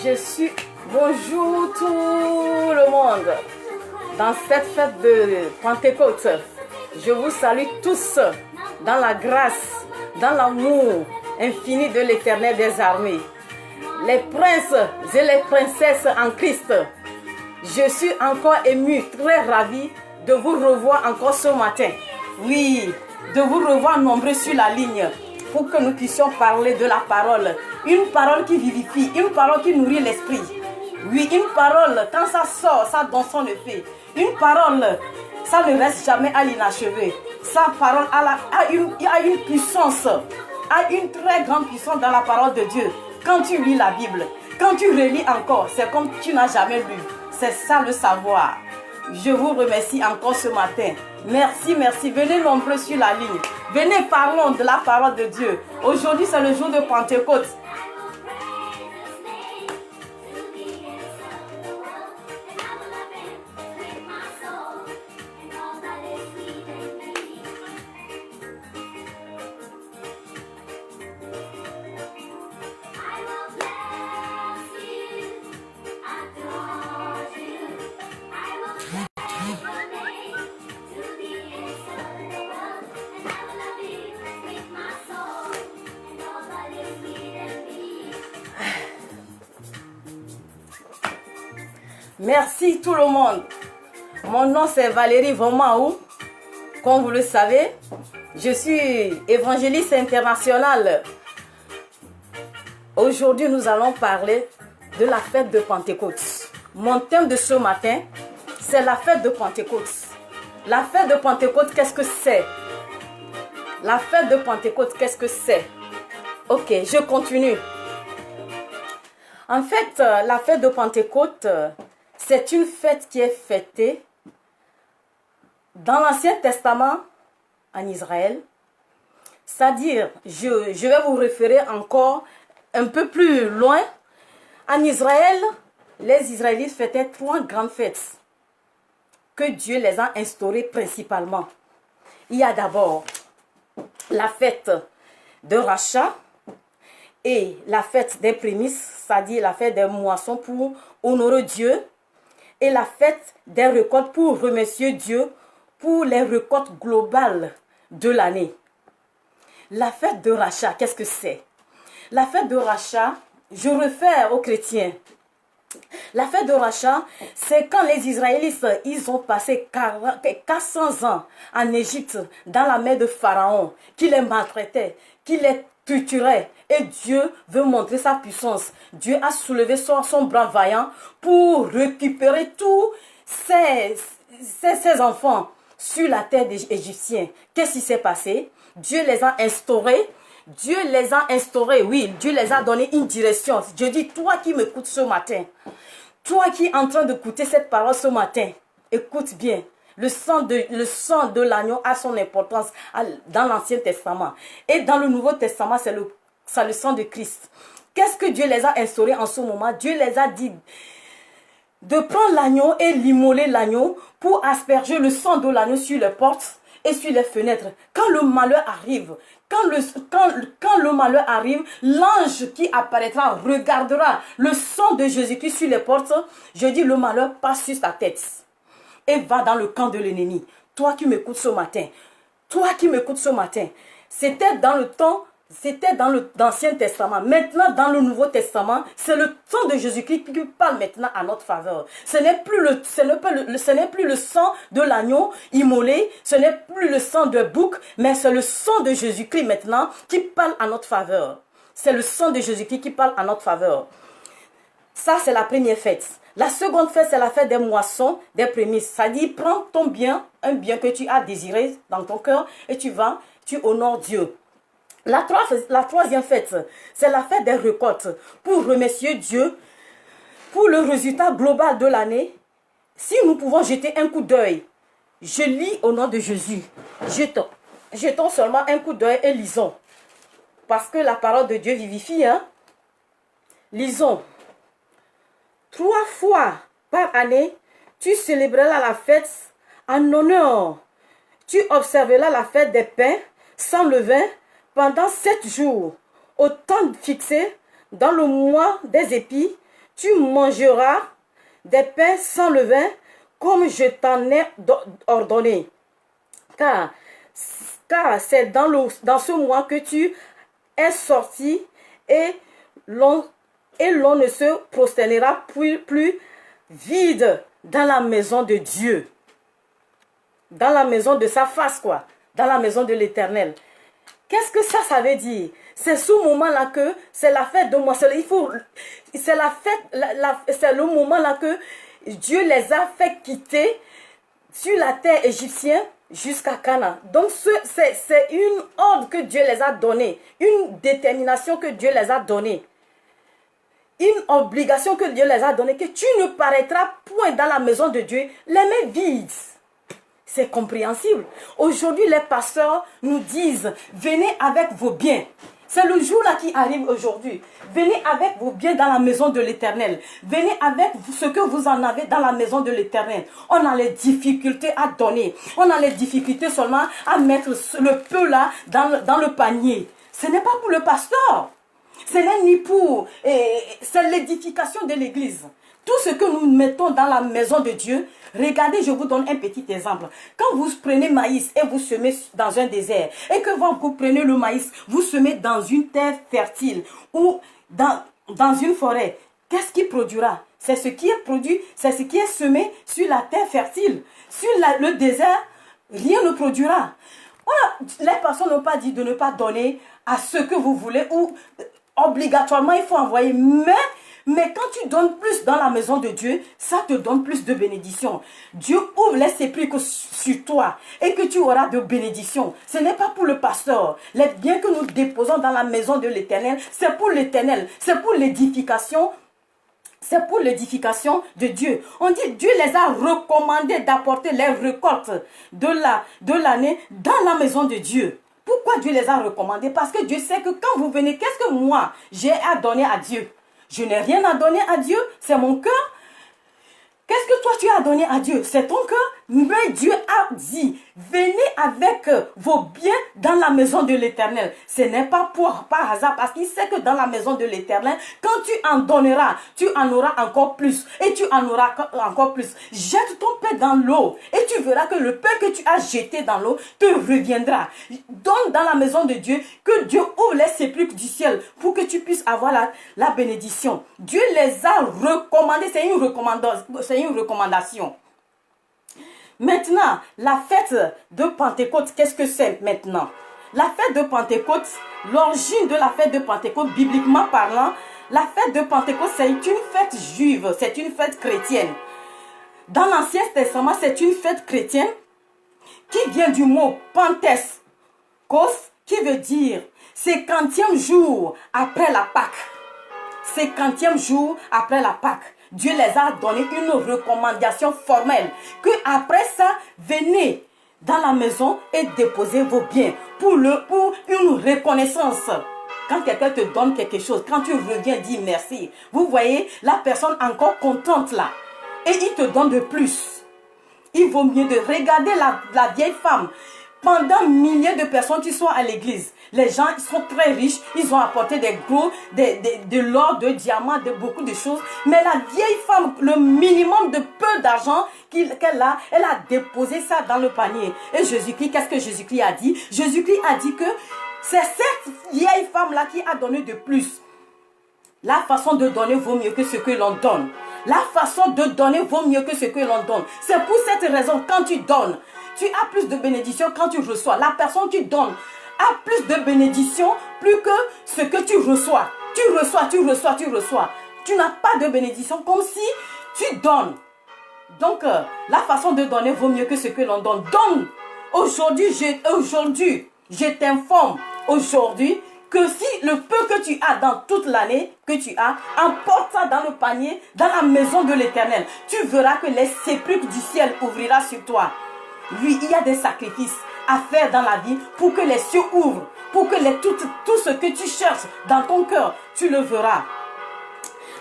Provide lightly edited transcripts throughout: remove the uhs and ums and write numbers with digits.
Je suis... Bonjour tout le monde. Dans cette fête de Pentecôte, je vous salue tous dans la grâce, dans l'amour infini de l'Éternel des armées. Les princes et les princesses en Christ, je suis encore émue, très ravie de vous revoir encore ce matin. Oui, de vous revoir nombreux sur la ligne pour que nous puissions parler de la parole. Une parole qui vivifie, une parole qui nourrit l'esprit. Oui, une parole, quand ça sort, ça donne son effet. Une parole, ça ne reste jamais à l'inachevé. Sa parole a une puissance, a une très grande puissance dans la parole de Dieu. Quand tu lis la Bible, quand tu relis encore, c'est comme tu n'as jamais lu. C'est ça le savoir. Je vous remercie encore ce matin. Merci, merci. Venez nombreux sur la ligne. Venez, parlons de la parole de Dieu. Aujourd'hui, c'est le jour de Pentecôte. Merci tout le monde. Mon nom c'est Valérie Vomaou. Comme vous le savez, je suis évangéliste internationale. Aujourd'hui, nous allons parler de la fête de Pentecôte. Mon thème de ce matin, c'est la fête de Pentecôte. La fête de Pentecôte, qu'est-ce que c'est? La fête de Pentecôte, qu'est-ce que c'est? Ok, je continue. En fait, la fête de Pentecôte, c'est une fête qui est fêtée dans l'Ancien Testament en Israël. C'est-à-dire, je vais vous référer encore un peu plus loin. En Israël, les Israélites fêtaient 3 grandes fêtes que Dieu les a instaurées principalement. Il y a d'abord la fête de rachat et la fête des prémices, c'est-à-dire la fête des moissons pour honorer Dieu, et la fête des récoltes pour remercier Dieu pour les récoltes globales de l'année. La fête de rachat, qu'est-ce que c'est? La fête de rachat, je réfère aux chrétiens. La fête de rachat, c'est quand les Israélites, ils ont passé 400 ans en Égypte, dans la main de Pharaon, qui les maltraitait, qui les torturait. Et Dieu veut montrer sa puissance. Dieu a soulevé son bras vaillant pour récupérer tous ses enfants sur la terre des Égyptiens. Qu'est-ce qui s'est passé? Dieu les a instaurés. Dieu les a instaurés, oui, Dieu les a donné une direction. Je dis, toi qui m'écoutes ce matin, toi qui es en train d'écouter cette parole ce matin, écoute bien. Le sang de l'agneau a son importance dans l'Ancien Testament. Et dans le Nouveau Testament, c'est le sang de Christ. Qu'est-ce que Dieu les a instaurés en ce moment? Dieu les a dit de prendre l'agneau et l'immoler l'agneau pour asperger le sang de l'agneau sur les portes et sur les fenêtres. Quand le malheur arrive, quand le malheur arrive, l'ange qui apparaîtra regardera le sang de Jésus-Christ sur les portes. Je dis, le malheur passe sur ta tête et va dans le camp de l'ennemi. Toi qui m'écoutes ce matin, c'était dans le temps, c'était dans l'Ancien Testament. Maintenant, dans le Nouveau Testament, c'est le sang de Jésus-Christ qui parle maintenant à notre faveur. Ce n'est plus le sang de l'agneau immolé, ce n'est plus le sang de bouc, mais c'est le sang de Jésus-Christ maintenant qui parle à notre faveur. C'est le sang de Jésus-Christ qui parle à notre faveur. Ça, c'est la première fête. La seconde fête, c'est la fête des moissons, des prémices. Ça dit, prends ton bien, un bien que tu as désiré dans ton cœur, et tu honores Dieu. La troisième fête, c'est la fête des récoltes. Pour remercier Dieu pour le résultat global de l'année. Si nous pouvons jeter un coup d'œil, je lis au nom de Jésus. Jetons seulement un coup d'œil et lisons. Parce que la parole de Dieu vivifie. Lisons. 3 fois par année, tu célébreras la fête en honneur. Tu observeras la fête des pains sans levain pendant 7 jours. au temps fixé, dans le mois des épis, tu mangeras des pains sans levain, comme je t'en ai ordonné. Car c'est dans ce mois que tu es sorti et l'on ne se prosternera plus vide dans la maison de Dieu. Dans la maison de sa face, quoi. Dans la maison de l'Éternel. Qu'est-ce que ça veut dire? C'est ce moment-là que c'est la fête de moi. C'est la fête, c'est le moment-là que Dieu les a fait quitter sur la terre égyptienne jusqu'à Canaan. Donc c'est une ordre que Dieu les a donnée, une détermination que Dieu les a donnée, une obligation que Dieu les a donnée, que tu ne paraîtras point dans la maison de Dieu les mains vides. C'est compréhensible. Aujourd'hui, les pasteurs nous disent, venez avec vos biens. C'est le jour là qui arrive aujourd'hui. Venez avec vos biens dans la maison de l'Éternel. Venez avec ce que vous en avez dans la maison de l'Éternel. On a les difficultés à donner. On a les difficultés seulement à mettre le peu là dans le panier. Ce n'est pas pour le pasteur. Ce n'est ni pour... c'est l'édification de l'église. Tout ce que nous mettons dans la maison de Dieu, regardez, je vous donne un petit exemple. Quand vous prenez maïs et vous semez dans un désert, et que vous prenez le maïs, vous semez dans une terre fertile ou dans une forêt, qu'est-ce qui produira? C'est ce qui est produit, c'est ce qui est semé sur la terre fertile. Sur le désert, rien ne produira. Voilà, les personnes n'ont pas dit de ne pas donner à ce que vous voulez ou obligatoirement il faut envoyer, mais quand tu donnes plus dans la maison de Dieu, ça te donne plus de bénédictions. Dieu ouvre les sépulcres sur toi et que tu auras de bénédictions. Ce n'est pas pour le pasteur. Les biens que nous déposons dans la maison de l'Éternel, c'est pour l'Éternel. C'est pour l'édification. C'est pour l'édification de Dieu. On dit Dieu les a recommandés d'apporter les récoltes de l'année dans la maison de Dieu. Pourquoi Dieu les a recommandés? Parce que Dieu sait que quand vous venez, qu'est-ce que moi j'ai à donner à Dieu? Je n'ai rien à donner à Dieu, c'est mon cœur. Qu'est-ce que toi tu as donné à Dieu? C'est ton cœur. Mais Dieu a dit, venez avec vos biens dans la maison de l'Éternel. Ce n'est pas par hasard, parce qu'il sait que dans la maison de l'Éternel, quand tu en donneras, tu en auras encore plus. Et tu en auras encore plus. Jette ton pain dans l'eau et tu verras que le pain que tu as jeté dans l'eau te reviendra. Donne dans la maison de Dieu, que Dieu ouvre les sépulcres du ciel pour que tu puisses avoir la bénédiction. Dieu les a recommandés, c'est une recommandation. Maintenant, la fête de Pentecôte, qu'est-ce que c'est maintenant? La fête de Pentecôte, l'origine de la fête de Pentecôte, bibliquement parlant, la fête de Pentecôte, c'est une fête juive, c'est une fête chrétienne. Dans l'Ancien Testament, c'est une fête chrétienne qui vient du mot Pentekos, qui veut dire 50e jour après la Pâque. 50e jour après la Pâque. Dieu les a donné une recommandation formelle que après ça, venez dans la maison et déposez vos biens pour une reconnaissance. Quand quelqu'un te donne quelque chose, quand tu reviens, dis merci. Vous voyez la personne encore contente là et il te donne de plus. Il vaut mieux de regarder la vieille femme. Pendant milliers de personnes qui sont à l'église, les gens ils sont très riches, ils ont apporté de l'or, de diamants, de beaucoup de choses. Mais la vieille femme, le minimum de peu d'argent qu'elle a, elle a déposé ça dans le panier. Et Jésus-Christ, qu'est-ce que Jésus-Christ a dit? Jésus-Christ a dit que c'est cette vieille femme-là qui a donné de plus. La façon de donner vaut mieux que ce que l'on donne. La façon de donner vaut mieux que ce que l'on donne. C'est pour cette raison, quand tu donnes, tu as plus de bénédictions quand tu reçois. La personne qui donne a plus de bénédictions plus que ce que tu reçois. Tu reçois, tu reçois, tu reçois. Tu n'as pas de bénédiction comme si tu donnes. Donc, la façon de donner vaut mieux que ce que l'on donne. Donne. Aujourd'hui, je t'informe aujourd'hui que si le peu que tu as dans toute l'année que tu as, emporte ça dans le panier, dans la maison de l'Éternel. Tu verras que les sépulcres du ciel ouvrira sur toi. Oui, il y a des sacrifices à faire dans la vie pour que les cieux ouvrent, pour que tout ce que tu cherches dans ton cœur, tu le verras.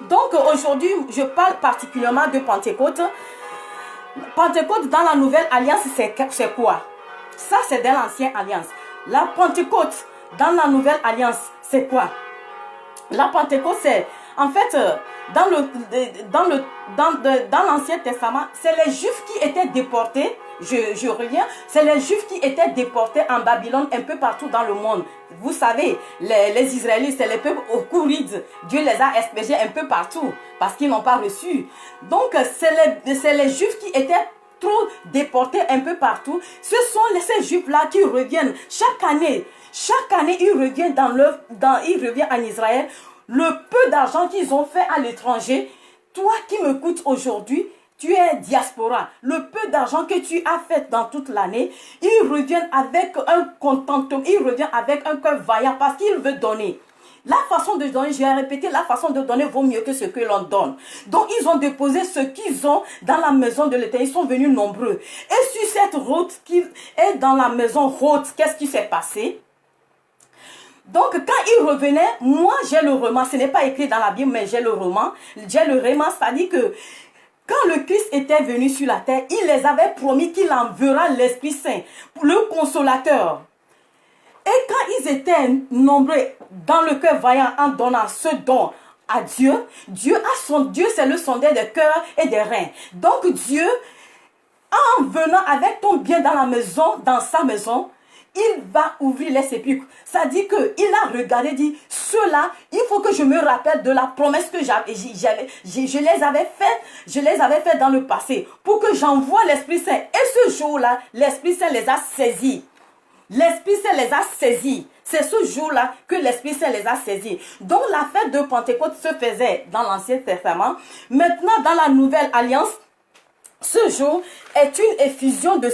Donc aujourd'hui, je parle particulièrement de Pentecôte. Pentecôte dans la nouvelle alliance, c'est quoi? Ça, c'est dans l'ancienne alliance. La Pentecôte dans la nouvelle alliance, c'est quoi? La Pentecôte, c'est, en fait, dans l'Ancien Testament, c'est les Juifs qui étaient déportés, je reviens, c'est les Juifs qui étaient déportés en Babylone un peu partout dans le monde. Vous savez, les Israélites, c'est les peuples ourides. Dieu les a expurgés un peu partout parce qu'ils n'ont pas reçu. Donc, c'est les Juifs qui étaient trop déportés un peu partout. Ce sont ces Juifs-là qui reviennent chaque année. Chaque année, ils reviennent ils reviennent en Israël. Le peu d'argent qu'ils ont fait à l'étranger, toi qui m'écoutes aujourd'hui, tu es diaspora. Le peu d'argent que tu as fait dans toute l'année, ils reviennent avec un contentement, ils reviennent avec un cœur vaillant parce qu'ils veulent donner. La façon de donner, je vais répéter, la façon de donner vaut mieux que ce que l'on donne. Donc, ils ont déposé ce qu'ils ont dans la maison de l'Éternel. Ils sont venus nombreux. Et sur cette route qui est dans la maison haute, qu'est-ce qui s'est passé? Donc, quand ils revenaient, moi, j'ai le roman. Ce n'est pas écrit dans la Bible, mais j'ai le roman. J'ai le roman, c'est-à-dire que quand le Christ était venu sur la terre, il les avait promis qu'il enverra l'Esprit Saint, le Consolateur. Et quand ils étaient nombreux dans le cœur vaillant en donnant ce don à Dieu, Dieu c'est le sondeur des cœurs et des reins. Donc Dieu, en venant avec ton bien dans la maison, dans sa maison, il va ouvrir les sépulcres. Ça dit qu'il a regardé, dit, ceux-là, il faut que je me rappelle de la promesse que je les avais fait dans le passé, pour que j'envoie l'Esprit Saint. Et ce jour-là, l'Esprit Saint les a saisis. L'Esprit Saint les a saisis. C'est ce jour-là que l'Esprit Saint les a saisis. Donc la fête de Pentecôte se faisait dans l'Ancien Testament. Maintenant, dans la Nouvelle Alliance, ce jour est une effusion de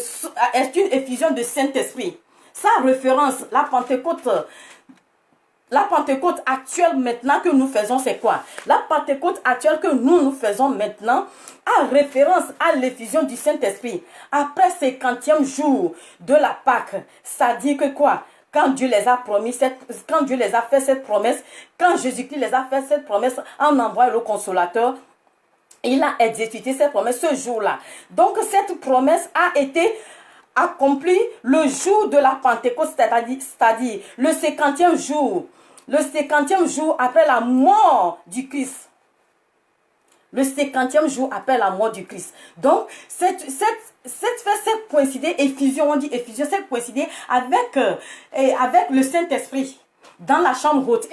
Saint-Esprit. Sa référence, la Pentecôte actuelle maintenant que nous faisons, c'est quoi? La Pentecôte actuelle que nous faisons maintenant a référence à l'effusion du Saint-Esprit. Après 50e jour de la Pâque, ça dit que quoi? Quand Dieu les a promis, quand Dieu les a fait cette promesse, quand Jésus-Christ les a fait cette promesse en envoyant le Consolateur, il a exécuté cette promesse ce jour-là. Donc cette promesse a été accomplie le jour de la Pentecôte, c'est-à-dire le 50e jour. Le 50e jour après la mort du Christ. Le 50e jour après la mort du Christ. Donc, cette coïncidé, effusion, on dit effusion, cette coïncidé avec le Saint-Esprit dans la chambre haute.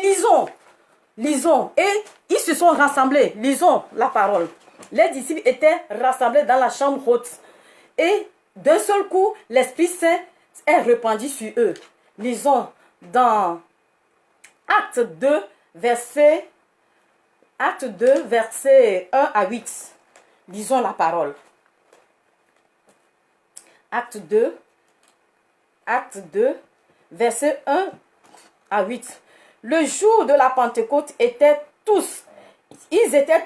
Lisons. Et ils se sont rassemblés. Lisons la parole. Les disciples étaient rassemblés dans la chambre haute. Et d'un seul coup, l'Esprit Saint est répandu sur eux. Lisons dans Acte 2, verset 1 à 8. Lisons la parole. Acte 2, verset 1 à 8. Le jour de la Pentecôte ils étaient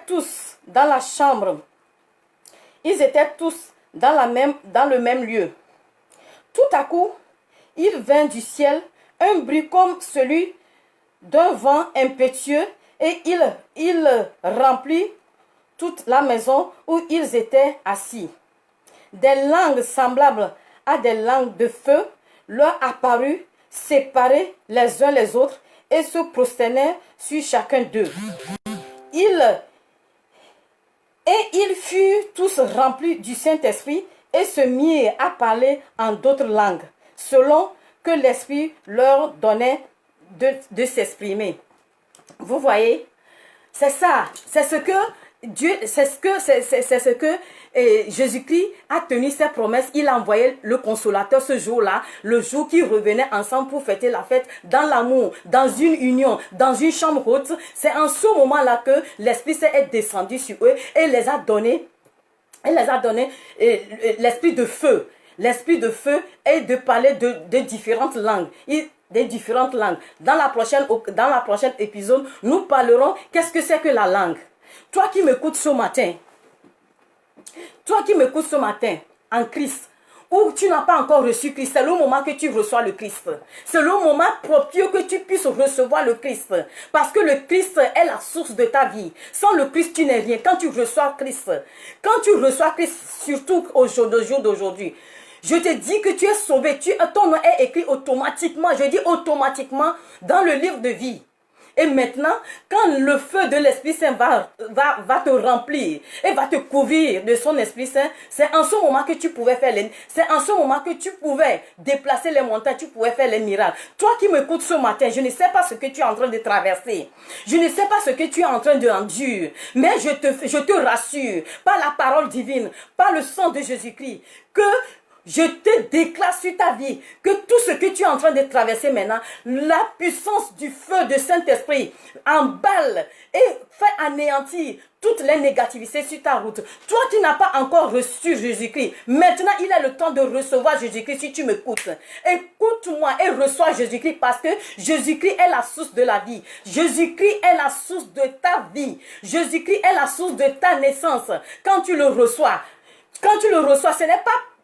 tous dans la chambre. Ils étaient tous dans le même lieu. Tout à coup, il vint du ciel un bruit comme celui d'un vent impétueux et il remplit toute la maison où ils étaient assis. Des langues semblables à des langues de feu leur apparurent, séparées les uns les autres, et se prosternèrent sur chacun d'eux. Ils furent tous remplis du Saint-Esprit et se mirent à parler en d'autres langues, selon que l'Esprit leur donnait de s'exprimer. Vous voyez, c'est ça, c'est ce que Jésus-Christ a tenu ses promesses. Il a envoyé le Consolateur ce jour-là, le jour qu'ils revenaient ensemble pour fêter la fête dans l'amour, dans une union, dans une chambre haute. C'est en ce moment-là que l'Esprit Saint est descendu sur eux et les a donné l'esprit de feu. L'esprit de feu est de parler de différentes langues. Des différentes langues. Dans la prochaine épisode, nous parlerons qu'est-ce que c'est que la langue. Toi qui m'écoutes ce matin en Christ, ou tu n'as pas encore reçu Christ, c'est le moment que tu reçois le Christ. C'est le moment propice que tu puisses recevoir le Christ. Parce que le Christ est la source de ta vie. Sans le Christ, tu n'es rien. Quand tu reçois Christ, surtout au jour d'aujourd'hui, je te dis que tu es sauvé. Ton nom est écrit automatiquement. Je dis automatiquement dans le livre de vie. Et maintenant, quand le feu de l'Esprit Saint va te remplir et va te couvrir de son Esprit Saint, c'est en ce moment que tu pouvais faire c'est en ce moment que tu pouvais déplacer les montagnes, tu pouvais faire les miracles. Toi qui m'écoutes ce matin, je ne sais pas ce que tu es en train de traverser. Je ne sais pas ce que tu es en train d'endurer. Mais je te rassure, par la parole divine, par le sang de Jésus-Christ, que je te déclare sur ta vie que tout ce que tu es en train de traverser maintenant, la puissance du feu de Saint-Esprit emballe et fait anéantir toutes les négativités sur ta route. Toi qui n'as pas encore reçu Jésus-Christ, maintenant il est le temps de recevoir Jésus-Christ si tu m'écoutes. Écoute-moi et reçois Jésus-Christ parce que Jésus-Christ est la source de la vie. Jésus-Christ est la source de ta vie. Jésus-Christ est la source de ta naissance. Quand tu le reçois,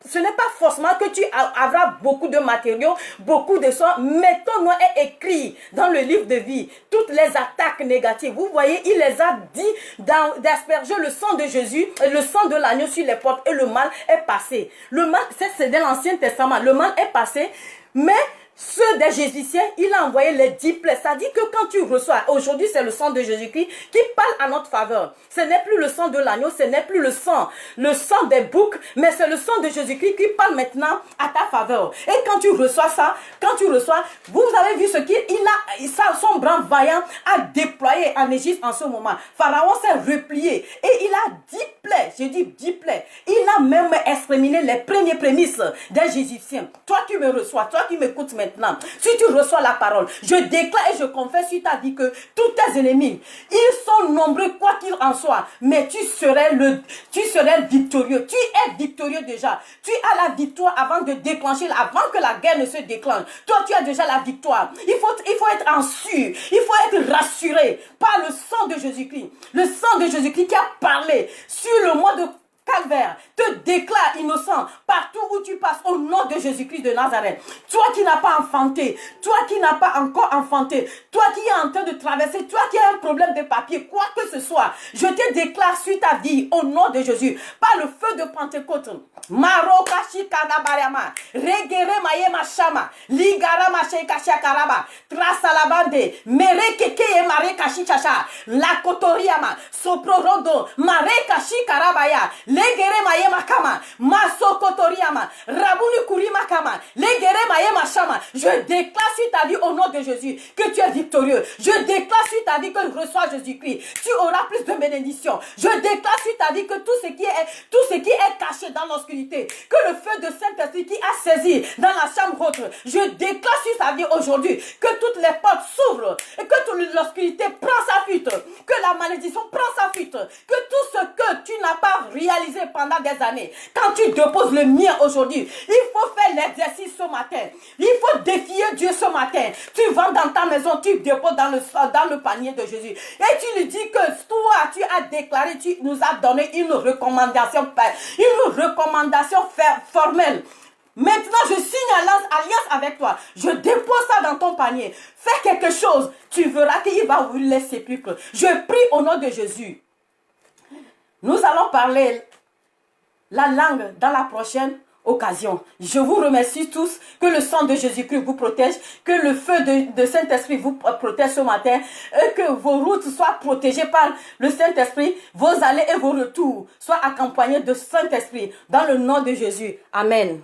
ce n'est pas forcément que tu auras beaucoup de matériaux, beaucoup de soins, mais ton nom est écrit dans le livre de vie. Toutes les attaques négatives, vous voyez, il les a dit d'asperger le sang de Jésus, le sang de l'agneau sur les portes et le mal est passé. Le mal, c'est dans l'Ancien Testament, le mal est passé, mais ceux des Jésusiens, il a envoyé les 10 plaies. Ça dit que quand tu reçois, aujourd'hui c'est le sang de Jésus-Christ qui parle à notre faveur. Ce n'est plus le sang de l'agneau, ce n'est plus le sang des boucs, mais c'est le sang de Jésus-Christ qui parle maintenant à ta faveur. Et quand tu reçois ça, vous avez vu ce qu'il a, son bras vaillant a déployé en Égypte en ce moment. Pharaon s'est replié et il a 10 plaies, j'ai dit 10 plaies. Il a même exterminé les premiers prémices des Égyptiens. Toi qui me reçois, toi qui m'écoutes maintenant, si tu reçois la parole, je déclare et je confesse sur ta vie que tous tes ennemis, ils sont nombreux quoi qu'il en soit, mais tu serais victorieux. Tu es victorieux déjà. Tu as la victoire avant de déclencher, avant que la guerre ne se déclenche. Toi, tu as déjà la victoire. Il faut être en sûr. Il faut être rassuré par le sang de Jésus-Christ. Le sang de Jésus-Christ qui a parlé sur le mois de Calvaire, te déclare innocent partout où tu passes au nom de Jésus-Christ de Nazareth. Toi qui n'as pas enfanté, toi qui n'as pas encore enfanté, toi qui es en train de traverser, toi qui as un problème de papier, quoi que ce soit, je te déclare sur ta vie au nom de Jésus, par le feu de Pentecôte. Marokashi Kadabariama, Regere Mayema Shama, Ligara Mashekasha Karaba, Trasalabande, Merekeke et Marekashi Chacha, La Kotoriama, Soprorodo, Marekashi Karabaya, Legere Mayema Kama, Maso Kotoriama, Rabuni Kurima Kama, Legere Mayema Shama. Je déclare sur ta vie au nom de Jésus que tu es victorieux. Je déclare sur ta vie que tu reçois Jésus-Christ. Tu auras plus de bénédictions. Je déclare sur ta vie que tout ce qui est caché dans l'obscurité, que le feu de Saint-Esprit qui a saisi dans la chambre haute, je déclare sur ta vie aujourd'hui que toutes les portes s'ouvrent et que toute l'obscurité prend sa fuite, que la malédiction prend sa fuite, que tout ce que tu n'as pas réalisé pendant des années, quand tu déposes le mien aujourd'hui, il faut faire l'exercice ce matin. Il faut défier Dieu ce matin. Tu vas dans ta maison, tu déposes dans le panier de Jésus et tu lui dis que toi, tu as déclaré, tu nous as donné une recommandation formelle. Maintenant, je signe alliance avec toi. Je dépose ça dans ton panier. Fais quelque chose. Tu verras qu'il va ouvrir les sépulcres. Je prie au nom de Jésus. Nous allons parler la langue dans la prochaine occasion. Je vous remercie tous. Que le sang de Jésus-Christ vous protège. Que le feu de Saint-Esprit vous protège ce matin. Et que vos routes soient protégées par le Saint-Esprit. Vos allées et vos retours soient accompagnés de Saint-Esprit. Dans le nom de Jésus. Amen.